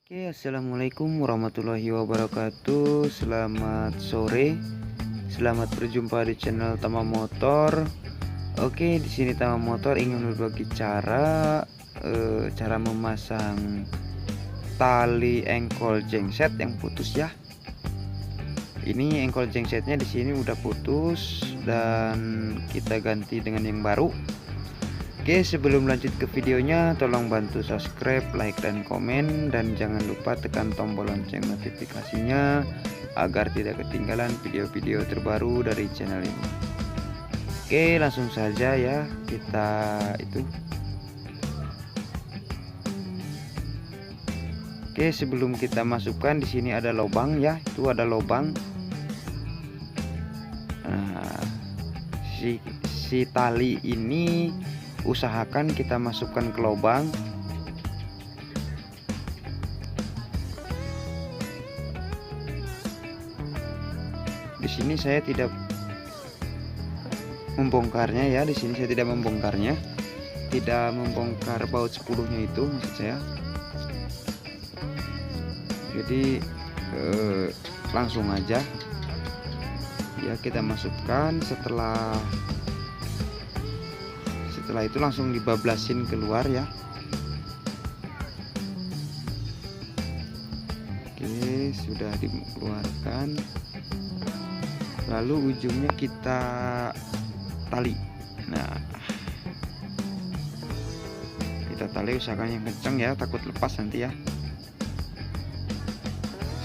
Oke, assalamualaikum warahmatullahi wabarakatuh. Selamat sore, selamat berjumpa di channel Tama Motor. Oke, di sini Tama Motor ingin berbagi cara memasang tali engkol jengset yang putus ya. Ini engkol jengsetnya di sini udah putus dan kita ganti dengan yang baru. Oke, sebelum lanjut ke videonya, tolong bantu subscribe, like, dan komen, dan jangan lupa tekan tombol lonceng notifikasinya agar tidak ketinggalan video-video terbaru dari channel ini. Oke, langsung saja ya kita itu. Oke, sebelum kita masukkan di sini ada lubang ya, itu ada lubang. Nah, si tali ini usahakan kita masukkan ke lubang. Di sini saya tidak membongkarnya ya, di sini saya tidak membongkarnya, tidak membongkar baut 10-nya itu maksud saya. Jadi langsung aja ya kita masukkan. Setelah itu langsung dibablasin keluar ya. Oke, sudah dikeluarkan. Lalu ujungnya kita tali. Nah, kita tali, usahakan yang kencang ya, takut lepas nanti ya.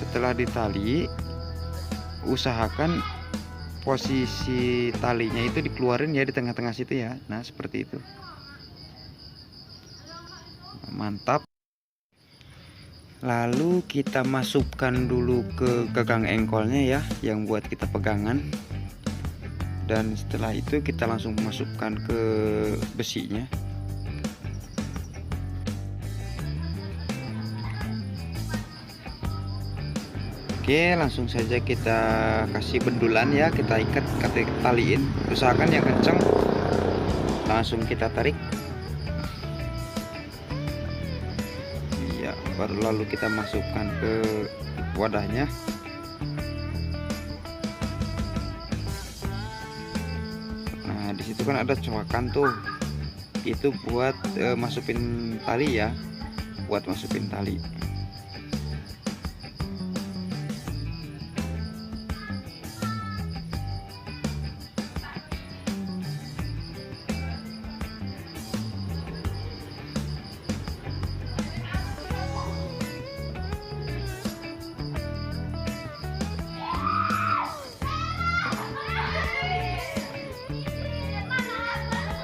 Setelah ditali, usahakan posisi talinya itu dikeluarin ya di tengah-tengah situ ya. Nah, seperti itu. Mantap. Lalu kita masukkan dulu ke gagang engkolnya ya, yang buat kita pegangan. Dan setelah itu kita langsung masukkan ke besinya. Oke, langsung saja kita kasih bendulan ya, kita ikat, kita taliin. Usahakan yang kencang. Langsung kita tarik. Ya, baru lalu kita masukkan ke wadahnya. Nah, di situ kan ada coakan tuh. Itu buat masukin tali ya. Buat masukin tali.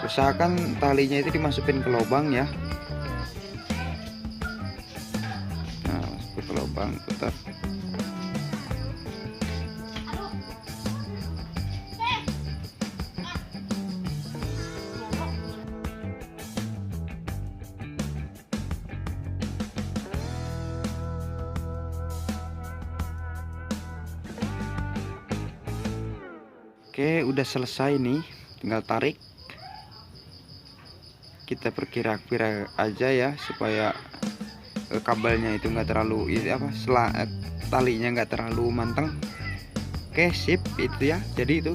Usahakan talinya itu dimasukin ke lubang ya. Nah, masuk ke lubang, putar. Oke, udah selesai nih, tinggal tarik. Kita perkira-kira aja ya supaya kabelnya itu enggak terlalu talinya enggak terlalu manteng. Oke, sip, itu ya. Jadi itu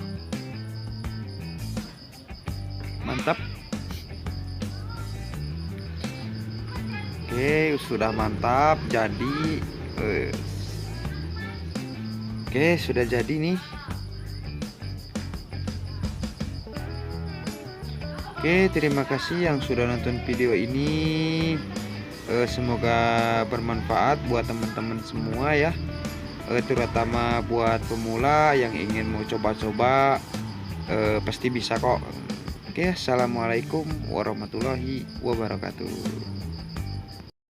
mantap. Oke, sudah mantap. Jadi oke, sudah jadi nih. Oke, terima kasih yang sudah nonton video ini. Semoga bermanfaat buat teman-teman semua ya, terutama buat pemula yang ingin mau coba-coba. Pasti bisa kok. Oke, assalamualaikum warahmatullahi wabarakatuh.